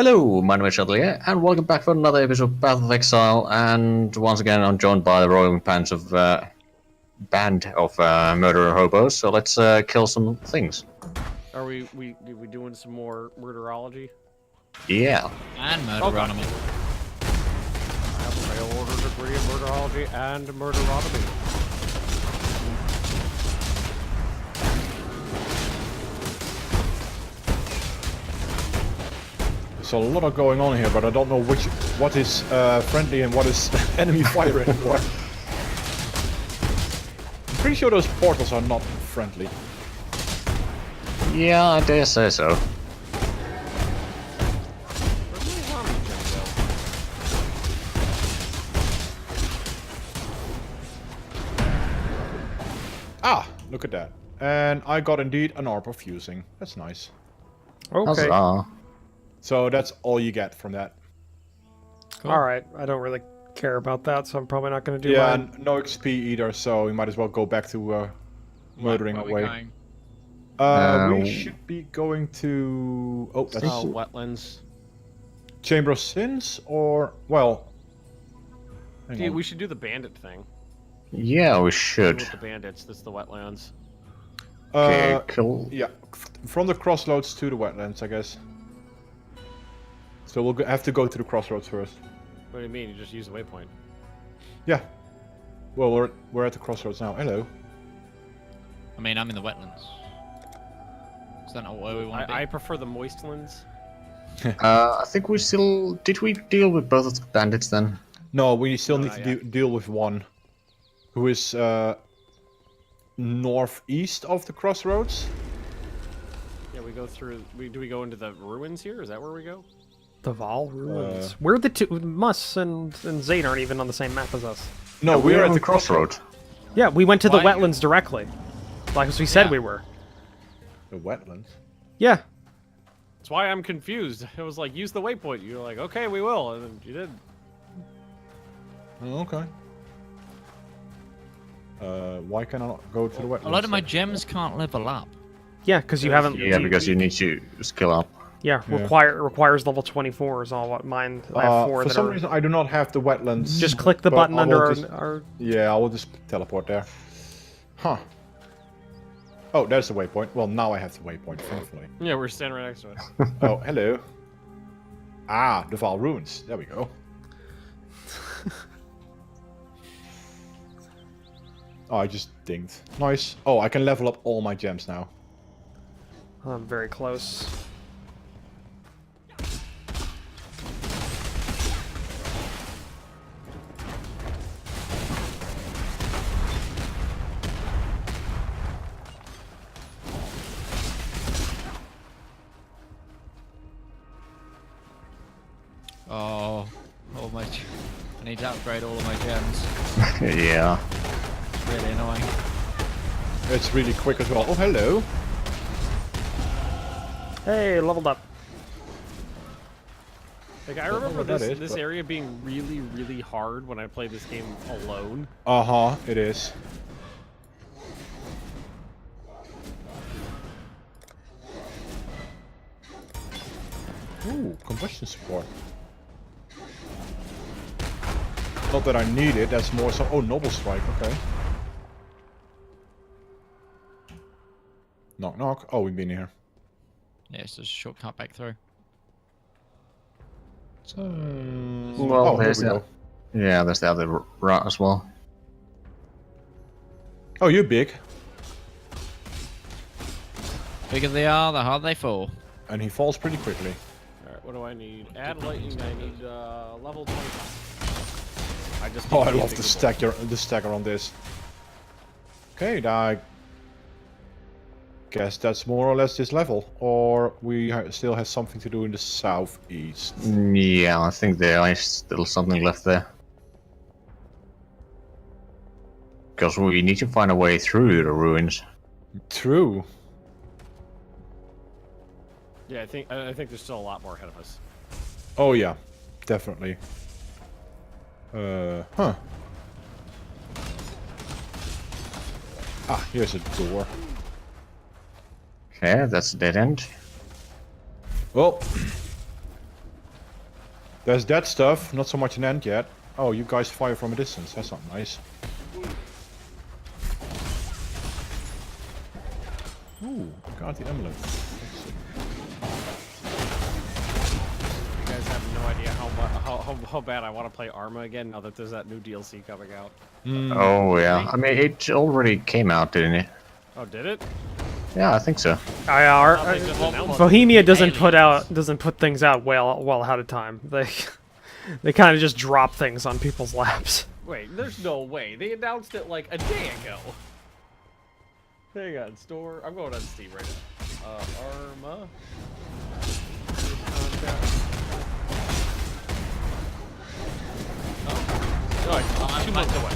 Hello, my name is Zhatelier, and welcome back for another episode of Path of Exile. And once again, I'm joined by the roaring bands of band of murderer hobos. So let's kill some things. Are we doing some more murderology? Yeah. And murderonomy. I have a mail order degree in murderology and murderonomy. There's a lot of going on here, but I don't know what is friendly and what is enemy fire anymore. I'm pretty sure those portals are not friendly. Yeah, I dare say so. Where's my zombie gem Ah, look at that. And I got indeed an orb of fusing. That's nice. Okay. Huzzah. So that's all you get from that. Cool. Alright, I don't really care about that, so I'm probably not going to do Yeah, mine. and no XP either, so we might as well go back to murdering Where are we away. going? We should be going to... Oh, that's Wetlands. Chamber of Sins, or... Well... hang Dude, on. we should do the bandit thing. Yeah, we Do should. with the bandits, this is the wetlands. Okay, cool. Yeah, from the crossroads to the wetlands, I guess. So we'll have to go to the crossroads first. What do you mean? You just use the waypoint. Yeah. Well, we're at the crossroads now. Hello. I mean, I'm in the wetlands. Is that not where we want to be? I prefer the moistlands. I think we still... Did we deal with both of the bandits then? No, we still No, need not to deal with one, who is northeast of the crossroads. Yeah, we go through... Do we go into the ruins here? Is that where we go? The Val ruins. We're the two. Mus and Zane aren't even on the same map as us. No, We're at the crossroad. Yeah, we went to the Why? wetlands directly, like as we said Yeah. we were. The wetlands. Yeah. That's why I'm confused. It was like, use the waypoint. You're like, okay, we will, and then you did. Oh, okay. Why can I not go to the wetlands? A lot of my gems can't level up. Yeah, because you haven't. Yeah, because you need to skill up. Yeah, Yeah. requires level 24 is all what mine. I have four for that some are. reason, I do not have the wetlands. Just click the but button I will under just- our. Yeah, I will just teleport there. Huh. Oh, there's the waypoint. Well, now I have the waypoint, thankfully. Yeah, we're standing right next to it. Oh, hello. Ah, the Val Ruins. There we go. Oh, I just dinged. Nice. Oh, I can level up all my gems now. I'm very close. Oh, I need to upgrade all of my gems. Yeah. It's really annoying. It's really quick as well. Oh, hello. Hey, leveled up. Like, I Don't know remember what that this, is, this but- area being really, really hard when I played this game alone. Uh-huh, it is. Ooh, combustion support. Not that I need it, that's more so... Oh, Noble Strike, okay. Knock knock. Oh, we've been here. Yeah, it's just a shortcut back through. So... Well, oh, here there's we the... go. Yeah, there's the other route as well. Oh, you're big. Bigger they are, the harder they fall. And he falls pretty quickly. Alright, what do I need? Add lightning, I need level 25. I just Oh, need I to love be the stacker on this. Okay, I guess that's more or less this level. Or we still have something to do in the southeast. Yeah, I think there is still something left there. Because we need to find a way through the ruins. True. Yeah, I think there's still a lot more ahead of us. Oh yeah, definitely. Huh. Ah, here's a door. Okay, that's a dead end. Well, There's that stuff, not so much an end yet. Oh, you guys fire from a distance. That's not nice. Ooh, got the amulet. You guys have no idea how bad I want to play Arma again now that there's that new DLC coming out. Oh yeah, I mean it already came out, didn't it? Oh, did it? Yeah, I think so. They just announced it. Bohemia doesn't put things out well ahead of time. They kind of just drop things on people's laps. Wait, there's no way. They announced it like a day ago. Hang on, store. I'm going on Steam right now. Arma. Oh, no, 2 months away.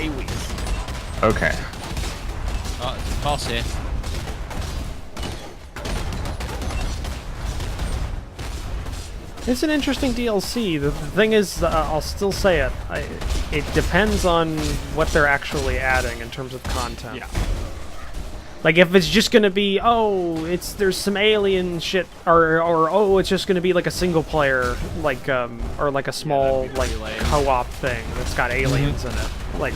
8 weeks. Okay. Oh, it's a boss here. It's an interesting DLC. The thing is, I'll still say it. It depends on what they're actually adding in terms of content. Yeah. Like if it's just gonna be, there's some alien shit, or oh, it's just gonna be like a single player, like or like a small that'd be really lame. co-op thing that's got aliens in it. Like,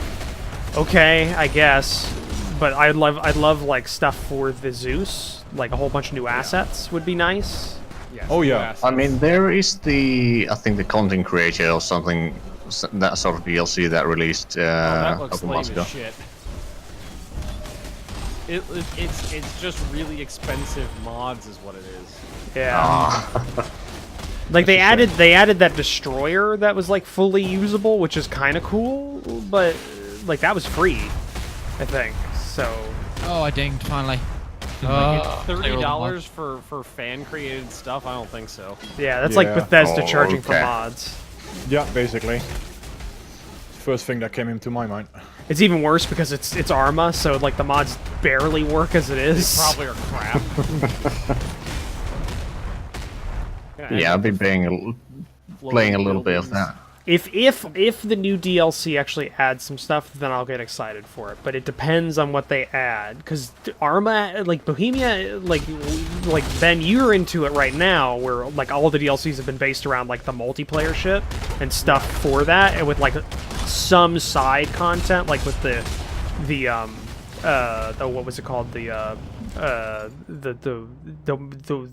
okay, I guess, but I'd love like stuff for the Zeus, like a whole bunch of new assets would be nice. Yes, Oh, yeah. I mean, there is I think the content creator or something, that sort of DLC that released that a looks couple lame months ago. as shit. It's just really expensive mods, is what it is. Yeah. Ah. Like they added that destroyer that was like fully usable, which is kind of cool, but like that was free, I think. So Oh, I dinged finally. $30 for fan created stuff? I don't think so. yeah, that's like Yeah. Bethesda Oh, charging for okay. mods. Yeah, basically. First thing that came into my mind. It's even worse because it's Arma, so like the mods barely work as it is. Probably are crap. Yeah, I've been playing a little bit of that. If the new DLC actually adds some stuff, then I'll get excited for it. But it depends on what they add, because Arma, like Bohemia, like Ben, you're into it right now, where like all the DLCs have been based around like the multiplayer shit and stuff for that, and with like some side content, like with the what was it called, the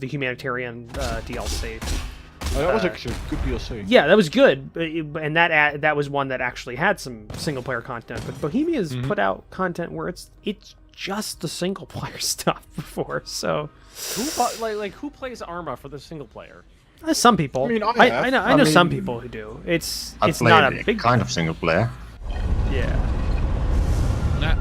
humanitarian DLC. Oh, that was actually a good DLC. Yeah, that was good, and that was one that actually had some single player content. But Bohemia's put out content where it's just the single player stuff before. So who plays Arma for the single player? some people, I mean, I know I some mean, people who do. It's I it's not played a big kind of single player. yeah. Nah.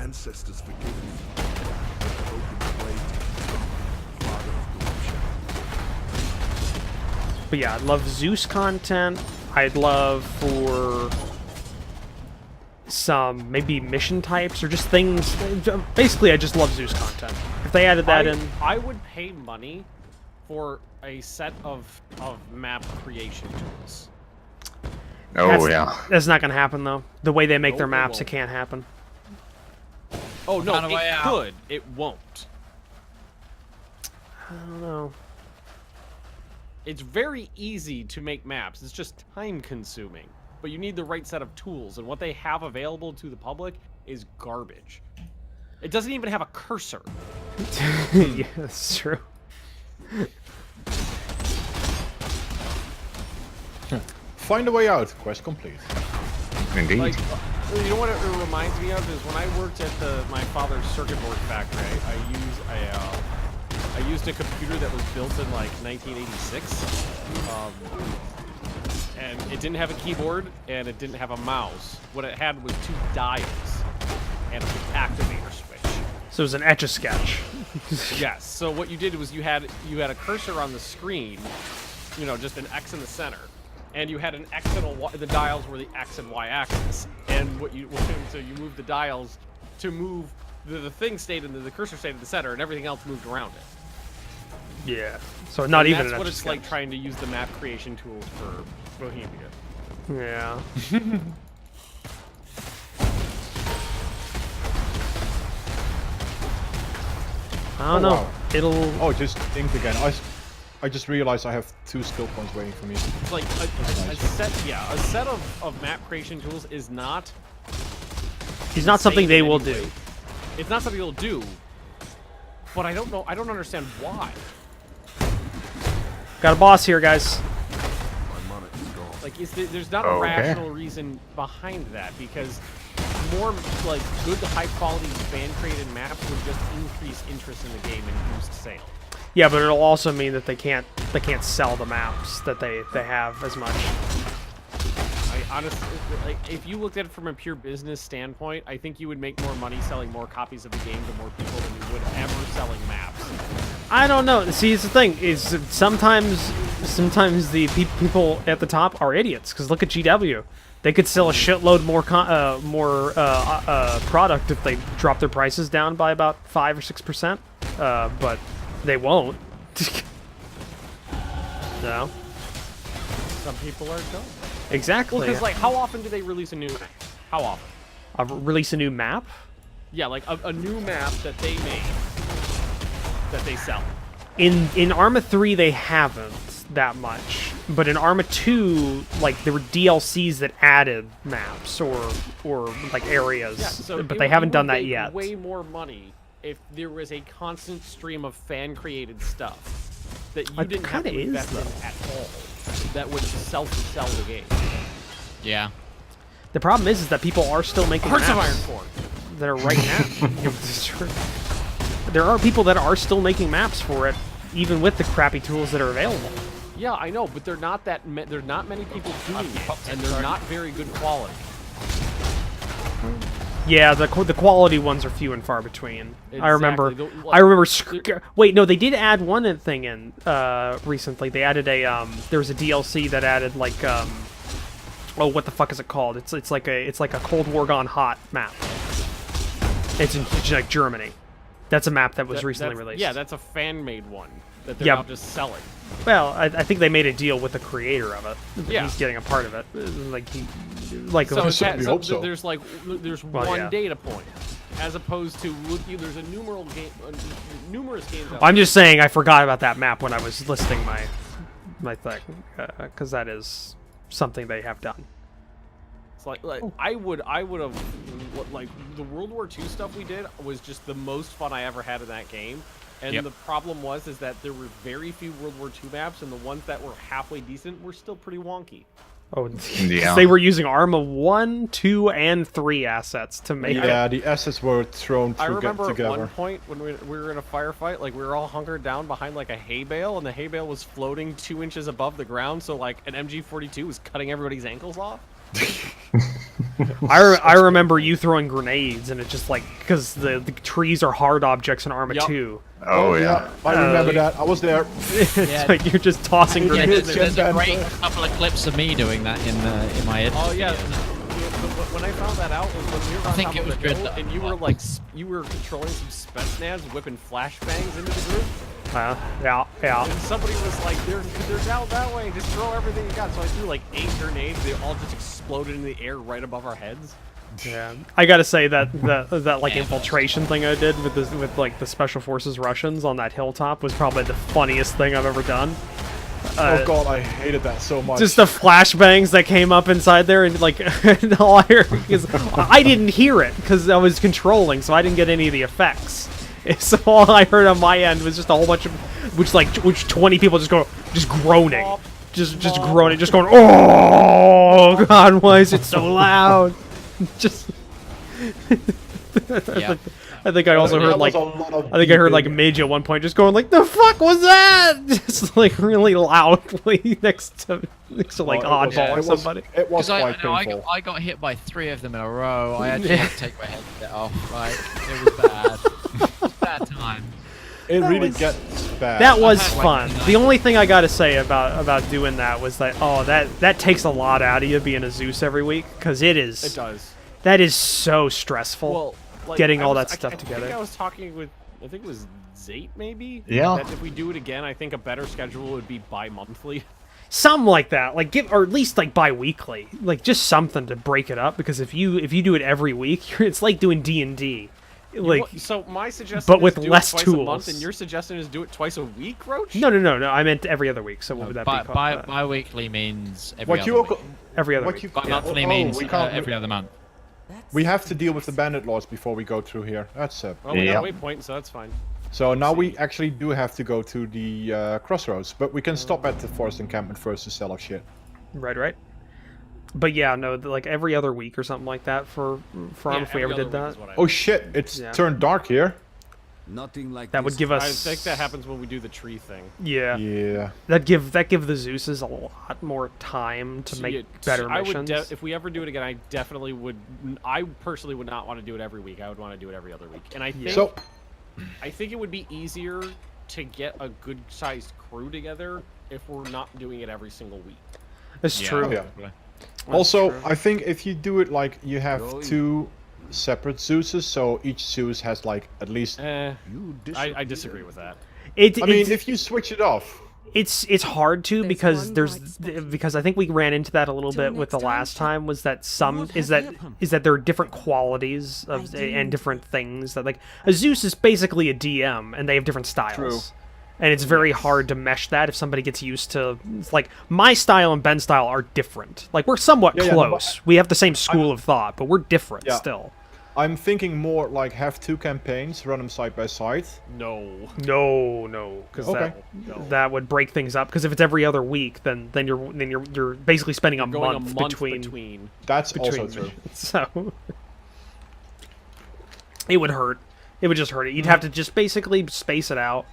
Ancestors forgive me. Broken the blade. Father of corruption. But yeah, I'd love Zeus content. I'd love for some maybe mission types or just things. Basically, I just love Zeus content. If they added that in, I would pay money for a set of map creation tools. Oh yeah. That's not gonna happen though. The way they make No, their it maps, it won't. can't happen. Oh no, Found a it way out. could. It won't. I don't know. It's very easy to make maps. It's just time consuming. But you need the right set of tools, and what they have available to the public is garbage. It doesn't even have a cursor. Yeah, that's true. Find a way out. Quest complete. Indeed. Like, you know what it reminds me of is when I worked at my father's circuit board factory. I used a computer that was built in like 1986, and it didn't have a keyboard and it didn't have a mouse. What it had was 2 dials and an activator switch. So it was an Etch-a-Sketch. Yes. So what you did was you had a cursor on the screen, just an X in the center, and you had an X and a Y. The dials were the X and Y axis, and so you moved the dials to move the thing stayed in the cursor stayed in the center, and everything else moved around it. Yeah. So not And even that's an what it's Etch-a-Sketch. like trying to use the map creation tools for Bohemia. Yeah. I don't Oh, know. wow. It'll. Oh, just inked again. I just realized I have 2 skill points waiting for me. It's like a set of map creation tools is not. It's not something insane they in will any do. way. It's not something they'll do. But I don't know. I don't understand why. Got a boss here, guys. My money is gone. Like, there's not a Okay. rational reason behind that because more like good, high-quality fan-created maps would just increase interest in the game and boost sales. Yeah, but it'll also mean that they can't sell the maps that they have as much. I honestly, like, if you looked at it from a pure business standpoint, I think you would make more money selling more copies of the game to more people than you would ever selling maps. I don't know. See, it's the thing is sometimes the people at the top are idiots. Because look at GW, they could sell a shitload more product if they drop their prices down by about 5 or 6%. But they won't. No. Some people are dumb. Exactly. Well, because like, how often do they release a new? How often? Release a new map. Yeah, like a new map that they made that they sell. In Arma 3 they haven't that much, but in Arma 2, like there were DLCs that added maps or like areas, Yeah, so but it- they haven't you done would that make yet. Way more money if there was a constant stream of fan-created stuff that you It didn't have kinda to is, invest in though. at all. That would self-sell the game. Yeah. The problem is that people are still making Hearts of maps Iron 4. that are right now. There are people that are still making maps for it, even with the crappy tools that are available. Yeah, I know, but they're not there's not many people doing it, and they're not very good quality. Yeah, the quality ones are few and far between. I remember. Exactly. I remember. Wait, no, they did add one thing in recently. They added a there was a DLC that added like oh, what the fuck is it called? It's like a Cold War gone hot map. It's in like Germany. That's a map that was recently released. Yeah, that's a fan-made one that they're Yeah. now just selling. Well, I think they made a deal with the creator of it. Yeah. He's getting a part of it. So, certainly hope so. there's Well, one yeah. data point, as opposed to there's a numerous games. Out I'm just saying I forgot about that map when I was listing my thing, because that is something they have done. It's like I would have like the World War II stuff we did was just the most fun I ever had in that game. And Yep. the problem is that there were very few World War II maps, and the ones that were halfway decent were still pretty wonky. Oh, Yeah. they were using Arma 1, 2, and 3 assets to make it. Yeah, the assets were thrown I remember at together. one point when we were in a firefight, like we were all hunkered down behind like a hay bale, and the hay bale was floating 2 inches above the ground, so like an MG42 was cutting everybody's ankles off. I remember you throwing grenades, and it just like because the trees are hard objects in Arma Yup. 2. Oh yeah. I remember that. I was there. It's like you're just tossing Yeah, grenades. there's a great couple of clips of me doing that in my head. Oh yeah. When I found that out was when we were on think top it of was the good hill, that- and you were like you were controlling some Spetsnaz, whipping flashbangs into the group, Yeah. and somebody was like, "They're down that way. Just throw everything you got." So I threw like 8 grenades. They all just exploded in the air right above our heads. Yeah, I gotta say that like infiltration thing I did with like the special forces Russians on that hilltop was probably the funniest thing I've ever done. Oh god, I hated that so much. Just the flashbangs that came up inside there, and like all I heard because I didn't hear it because I was controlling, so I didn't get any of the effects. So all I heard on my end was just a whole bunch of which 20 people just groaning, just groaning, just going, oh god, why is it so loud? Just Yeah. I think I also heard That was like a lot of I think I heard like beeping. Midge at one point just going like the fuck was that? Just like really loudly next to like Oh, it was- oddball or it was- somebody. It was Because quite I painful. got hit by 3 of them in a row. I actually had to take my headset off. Like, it was bad. It was bad time. It that really was- gets bad. That was had, like, fun. the The night- only thing I gotta say about doing that was that that takes a lot out of you being a Zeus every week because It is does. that is so stressful. Well, like, Getting I all was- that stuff I together. think I was talking with, I think it was Zate maybe. Yeah. That if we do it again, I think a better schedule would be bi-monthly. Something like that, like or at least like bi-weekly, like just something to break it up. Because if you do it every week, it's like doing D&D. like So my suggestion but is with do less it twice a month, tools. and your suggestion is do it twice a week, Roach? no, I meant every other week. So what would that be? called? Bi-weekly means every What other you week. Every other what week. you Bi-monthly oh, means we can't, every other month. we have to deal with the bandit laws before we go through here. That's Well, we got a Yeah. waypoint, so that's fine. So now we actually do have to go to the crossroads, but we can stop at the forest encampment first to sell our shit. Right. But yeah, no, like every other week or something like that for Yeah, if we every ever other did week is that. what I Oh meant. shit, it's Yeah. turned dark here. Nothing like That would this give I us. think that happens when we do the tree thing. Yeah. Yeah. That give the Zeuses a lot more time to make Yeah, better I would missions. if we ever do it again, I definitely would. I personally would not want to do it every week. I would want to do it every other week. And I think So I think it would be easier to get a good-sized crew together if we're not doing it every single week. It's Yeah. true. Oh, yeah. That's also, true. I think if you do it like you have Going. 2 separate Zeuses, so each Zeus has like at least. You I disagree with that. It, I mean, it's, if you switch it off. it's hard to There's because one there's bright spot. because I think we ran into that a little Till bit with the next time, last Chef. time was that some What is has that happened? is that there are different qualities of I and do. different things that like a Zeus is basically a DM and they have different styles. True. And it's very hard to mesh that if somebody gets used to it's like my style and Ben's style are different. Like we're somewhat Yeah, no, but close. We have the same school of thought, but we're different Yeah. still. I'm thinking more like have 2 campaigns, run them side by side. No. No, because Okay. that would break things up. Because if it's every other week, then you're basically spending a Going month, a month between. That's between also true. So it would hurt. It would just hurt it. You'd have to just basically space it out.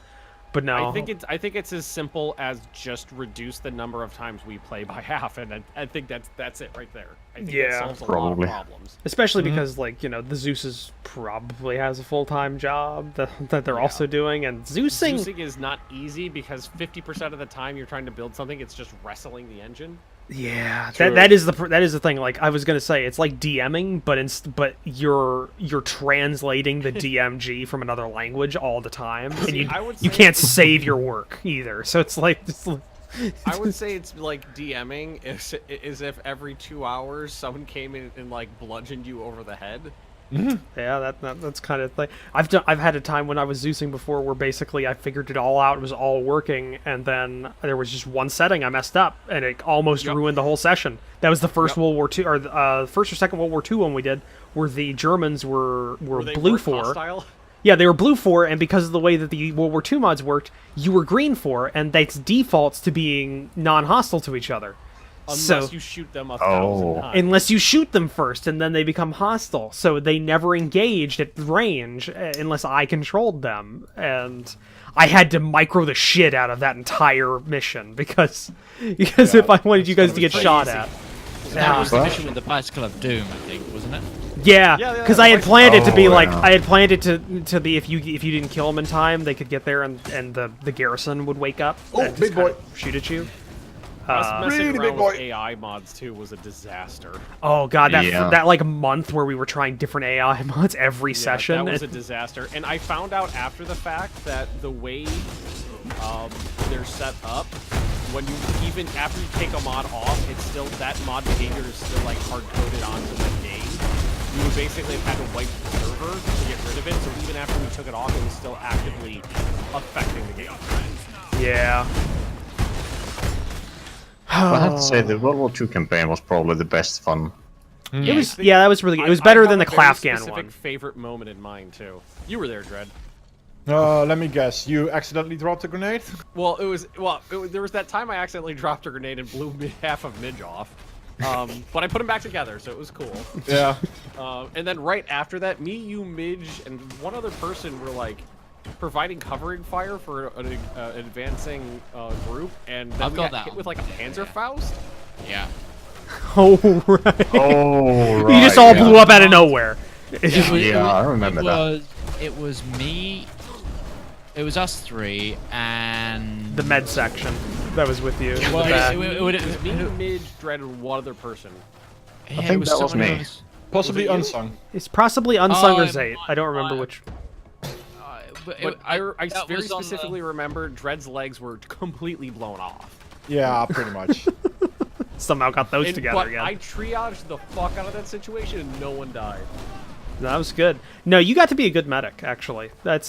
But no, I think it's as simple as just reduce the number of times we play by half, and I think that's it right there. I think Yeah. that solves a Probably. lot of problems. especially because like the Zeus's probably has a full-time job that they're also doing, and Zeusing. Zeusing is not easy because 50% of the time you're trying to build something, it's just wrestling the engine. Yeah, True. that is the thing. Like I was gonna say, it's like DMing, but you're translating the DMG from another language all the time, and See, you I would you say can't it's- save your work either. So it's like I would say it's like DMing is if every 2 hours someone came in and like bludgeoned you over the head. yeah, that's kind of thing. I've had a time when I was Zeusing before where basically I figured it all out, it was all working, and then there was just one setting I messed up, and it almost Yep. ruined the whole session. That was the first Yep. World War II, or the first or second World War II one we did, where the Germans were They blue weren't for. hostile. Yeah, they were blue for, and because of the way that the World War II mods worked, you were green for, and that's defaults to being non-hostile to each other. Unless So you shoot them 1,000 times. unless you shoot them first, and then they become hostile. So they never engaged at range unless I controlled them, and I had to micro the shit out of that entire mission because if I wanted you guys to get pretty shot easy. at. That was the Well- mission with the Bicycle of Doom, I think, wasn't it? Yeah, Yeah, because I had like- planned it to be Oh, like yeah. I had planned it to be if you didn't kill them in time, they could get there and the garrison would wake up Oh, and just big kind boy. of shoot at you. Us messing Really around big with boy. AI mods too was a disaster. Oh god, Yeah. that like month where we were trying different AI mods every Yeah, session. that was a disaster. And I found out after the fact that the way they're set up, when you even after you take a mod off, it's still that mod behavior is still like hard coded onto the game. You would basically have had to wipe the server to get rid of it. So even after we took it off, it was still actively affecting the game. yeah. I have to say the World War II campaign was probably the best fun. It was that was really good. It was better than the Klafgan specific one. favorite moment in mind too. You were there, Dredd. Let me guess. You accidentally dropped a grenade? Well, there was that time I accidentally dropped a grenade and blew half of Midge off. But I put them back together, so it was cool. Yeah. And then right after that, me, you, Midge, and one other person were like providing covering fire for an advancing group, and then I've we got got that hit on. with like a Panzerfaust. Yeah. Oh right. Oh, right. You just all yeah. blew up out of nowhere. Yeah, I remember that. It was me. It was us three and The med section that was with you. in the Well, back. It was me, Midge, Dredd, and one other person. Yeah, think it that was someone me. else. Possibly Was it you? unsung. It's possibly unsung or Um, Zate. I don't remember which. But I that very was on the- specifically remember Dredd's legs were completely blown off. Yeah, pretty much. Somehow got those And- together but again. I triaged the fuck out of that situation and no one died. That was good. No, you got to be a good medic, actually. That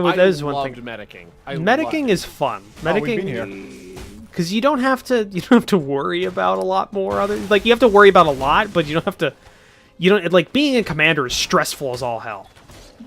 was one loved thing. medicing. Medicing is fun. Oh, we've been Medicing, because you don't have to worry about a lot more other. Like you have to worry about a lot, but you don't have to. You don't like being a commander is stressful as all hell.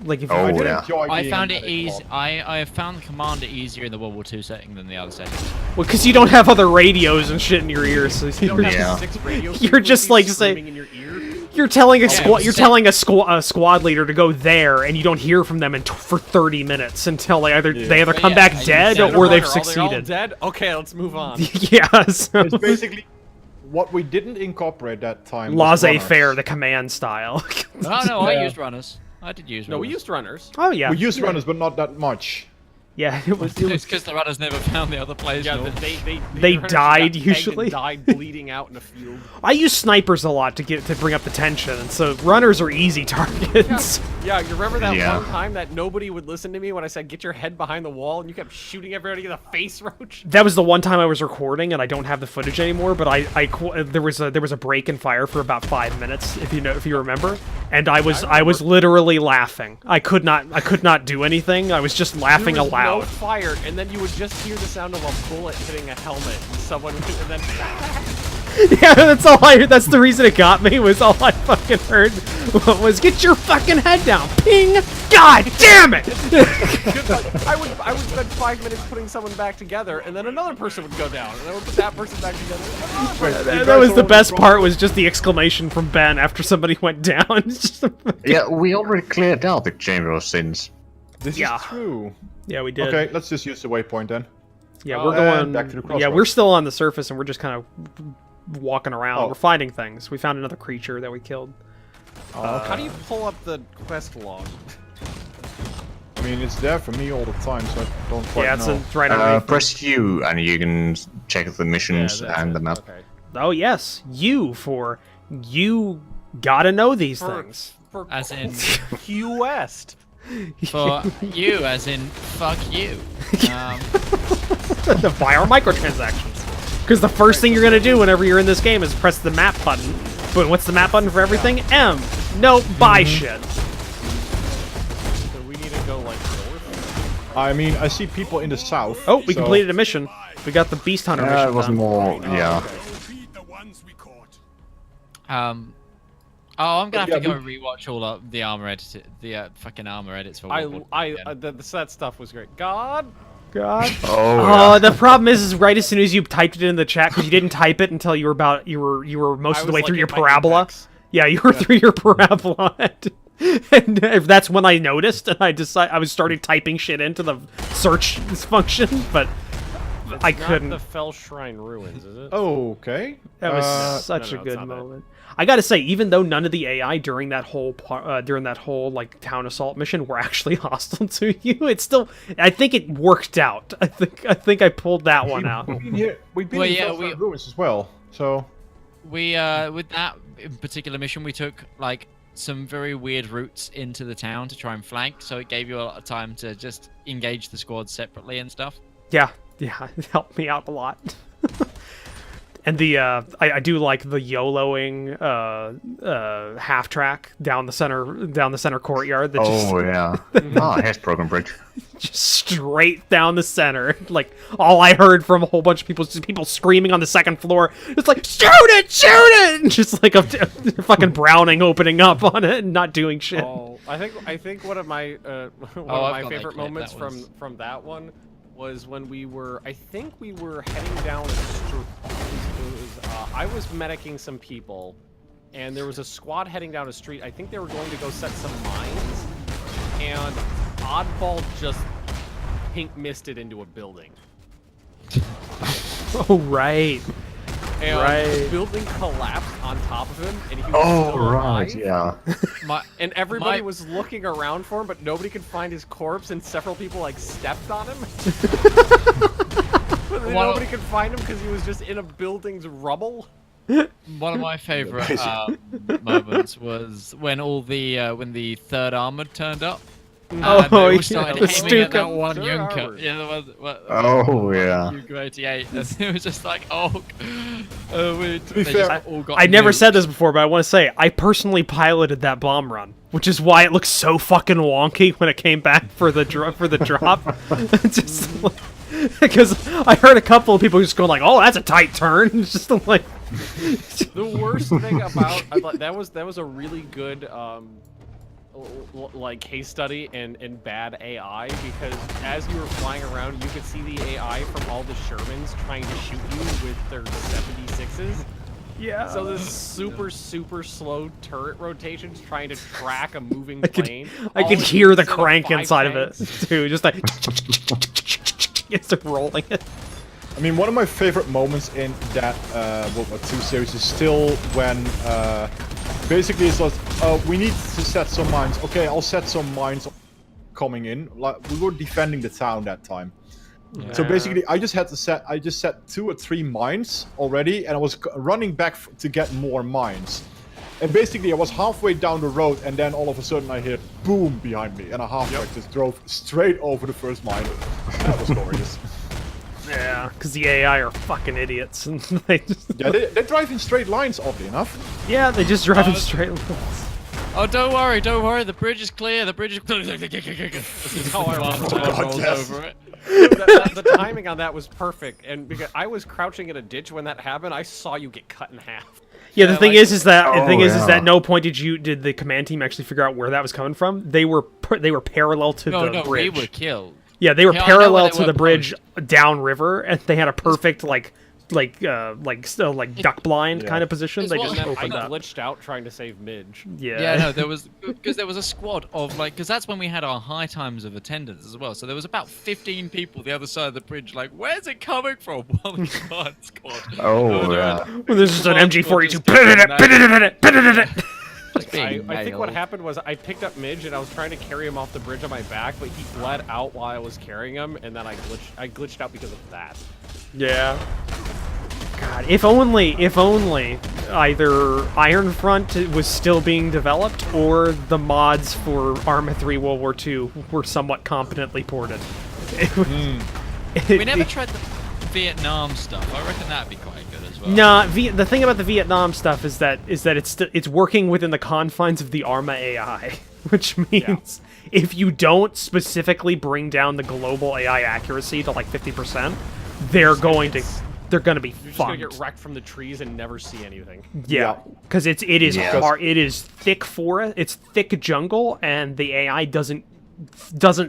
Like if Oh, you, did yeah. enjoy I being found a it medic easy. mod. I have found Commander easier in the World War II setting than the other settings. well, because you don't have other radios and shit in your ears, so You don't have Yeah. 6 radio You're just, frequencies like, screaming in your ear. you're telling a Yeah, squad. You're set- telling a squad leader to go there, and you don't hear from them for 30 minutes until they either But come yeah, back and you dead set or a they've Are they all succeeded. dead? Okay, let's move on. Yeah. So. It's basically what we didn't incorporate that time. was Laissez-faire, runners. the command style. Oh no, I Yeah. used runners. I did use No, runners. we used runners. Oh yeah. We used runners, but not that much. Yeah, it was. It's because the runners never found the other players. Yeah, no. They runners died, got pegged and usually. died bleeding out in a field. I use snipers a lot to bring up the tension, and so runners are easy targets. Yeah, you remember that Yeah. one time that nobody would listen to me when I said get your head behind the wall, and you kept shooting everybody in the face, Roach? That was the one time I was recording, and I don't have the footage anymore. But there was a break in fire for about 5 minutes, if you remember, and I was literally laughing. I could not do anything. I was just laughing There was aloud. no fire, and then you would just hear the sound of a bullet hitting a helmet, and someone would, and then Yeah, that's all I heard. That's the reason it got me, was all I fucking heard was, get your fucking head down. Ping! God damn it! I would spend 5 minutes putting someone back together, and then another person would go down, and I would put that person back together. and another person. That was the best part, was just the exclamation from Ben after somebody went down. It's just Yeah, we already cleared out the Chamber of Sins. This Yeah. is true. yeah, we did. Okay, let's just use the waypoint then. Yeah, Oh, we're and going. back to the Yeah, crossroads. we're still on the surface, and we're just kind of walking around. Oh. We're finding things. We found another creature that we killed. How do you pull up the quest log? I mean, it's there for me all the time, so I don't quite Yeah, know. it's right underneath. Press U and you can check the missions and the map. Okay. Oh yes, you for you gotta know these things. For As in, Q West. for you, as in, fuck you. The buy our microtransactions. Because the first thing you're gonna do whenever you're in this game is press the map button. But what's the map button for everything? M. No, buy shit. So we need to go like north. I mean, I see people in the south. Oh, we so- completed a mission. We got the Beast Hunter mission It was done. more, yeah. Feed the ones we caught. Oh, I'm gonna have to Yeah, go and rewatch all of the armor edit, the fucking armor edits for I, World War I, II again. that stuff was great. God. God. Oh, Oh, the problem is right as soon as you typed it in the chat, because you didn't type it until you were most I of the was, way like, through your in my parabola. apex. Yeah, you were through your parabola. And if that's when I noticed, and I was started typing shit into the search function, but I Not couldn't. the Fell Shrine ruins, is it? Okay. That was such no, a it's good not that. moment. I gotta say, even though none of the AI during that whole like town assault mission were actually hostile to you, it's still. I think it worked out. I think I pulled that one out. We've been here. We've been Well, in yeah, Velvet ruins as well. So We with that in particular mission, we took like some very weird routes into the town to try and flank, so it gave you a lot of time to just engage the squads separately and stuff. Yeah, it helped me out a lot. And the I do like the YOLOing half track down the center courtyard that oh yeah. Ah, here's Broken Bridge. just straight down the center. Like all I heard from a whole bunch of people is just people screaming on the second floor. It's like shoot it, and just like a fucking Browning opening up on it and not doing shit. Oh, I think one of my I've my got that favorite clip. moments That was- from that one was when we were heading down a street. I was medicing some people, and there was a squad heading down a street. I think they were going to go set some mines, and Oddball just pink misted into a building. Oh right. And Right. the building collapsed on top of him, and he was Oh still right, alive. yeah. My, And everybody My- was looking around for him, but nobody could find his corpse, and several people like stepped on him. But then Well- nobody could find him because he was just in a building's rubble. one of my favorite moments was when when the third armored turned up. Oh, and they all yeah, started the aiming at that Stuka. one Third Junker. armored. Yeah, the one, Oh yeah. Junker 88. And it was just like, they fair, just all got I never nuked. said this before, but I want to say I personally piloted that bomb run. which is why it looks so fucking wonky when it came back for the drop. Just because I heard a couple of people just going like, "Oh, that's a tight turn." It's just like The worst thing about that was a really good like case study in bad AI, because as you were flying around, you could see the AI from all the Shermans trying to shoot you with their 76s. yeah. So this super slow turret rotations trying to track a moving plane. I All could it hear needs the is, like, crank 5 inside of tanks. it too, just like it's rolling it. I mean, one of my favorite moments in that World War II series is still when basically it was, we need to set some mines. Okay, I'll set some mines coming in. Like, we were defending the town that time. So basically, I just set 2 or 3 mines already, and I was running back to get more mines. And basically, I was halfway down the road, and then all of a sudden I heard boom behind me, and a halfback just drove straight over the first mine. That was glorious. Yeah, because the AI are fucking idiots, and they just Yeah, they drive in straight lines, oddly enough. yeah, they just drive in straight lines. Oh, don't worry, the bridge is clear, the bridge is clear. That's how I rolls yes. over it. The timing on that was perfect, and because I was crouching in a ditch when that happened, I saw you get cut in half. Yeah, the thing like- is that the thing is yeah. that no point did the command team actually figure out where that was coming from. They were parallel to the No, bridge. we were killed. Yeah, they were Yeah, I know where parallel they to were the bridge downriver, and they had a perfect duck blind Yeah. kind of position. It's They what- just And then I opened up. glitched out trying to save Midge. Yeah. Yeah, no, there was a squad of because that's when we had our high times of attendance as well. So there was about 15 people the other side of the bridge. Like, where's it coming from? Well, the command squad. Oh, yeah. Well, this is an Command MG42. squad just I being think what nailed. happened was I picked up Midge and I was trying to carry him off the bridge on my back, but he bled out while I was carrying him, and then I glitched out because of that. Yeah. God, if only either Ironfront was still being developed, or the mods for Arma 3 World War II were somewhat competently ported. It was- We never tried the Vietnam stuff. I reckon that'd be quite good as well. Nah, the thing about the Vietnam stuff is that it's working within the confines of the Arma AI, which means if you don't specifically bring down the global AI accuracy to like 50%, they're going to be You're just gonna fucked. get wrecked from the trees and never see anything. Yeah, because it is Yeah. hard. It is thick forest. It's thick jungle, and the AI doesn't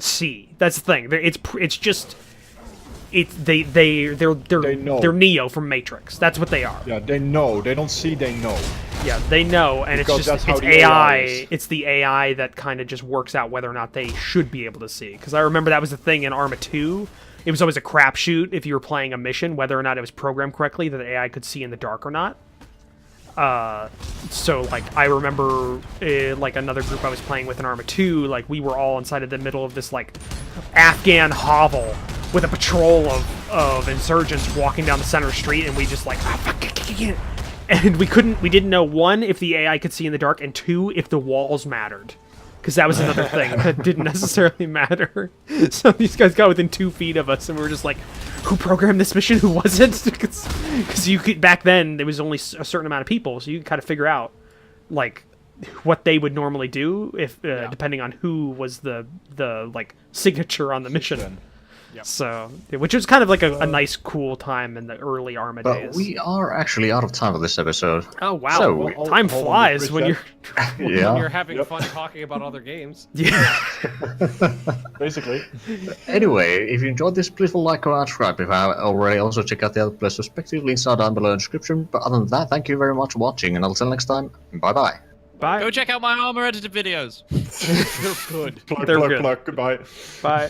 see. That's the thing. It's just. They're know. they're Neo from Matrix. That's what they are. Yeah, they know. They don't see, they know. Yeah, they know, and Because it's that's just how it's the AI AI. is. It's the AI that kind of just works out whether or not they should be able to see. Because I remember that was the thing in Arma 2. It was always a crapshoot if you were playing a mission whether or not it was programmed correctly that the AI could see in the dark or not. So like I remember like another group I was playing with in Arma 2, like we were all inside of the middle of this like Afghan hovel with a patrol of insurgents walking down the center street, and we just like and we didn't know, one, if the AI could see in the dark, and two, if the walls mattered. Because that was another thing that didn't necessarily matter. So these guys got within 2 feet of us, and we were just like, who programmed this mission? Who was it? Because you could, back then, there was only a certain amount of people, so you could kind of figure out, like, what they would normally do if depending on who was the like signature on the mission. Yep. So, which was kind of like a nice, cool time in the early Arma But days. we are actually out of time for this episode. Oh wow! So- Well, time Hold on, flies when Chris, you're. When Yeah. you're having fun talking about other games. Yeah. Basically. Anyway, if you enjoyed this, please like, comment, and subscribe. If you haven't already, also check out the other players' respective links are down below in the description. But other than that, thank you very much for watching, and until next time, bye-bye. Bye. Go check out my armor edited videos. They're good. Plug, They're plug, good. plug. Goodbye. Bye.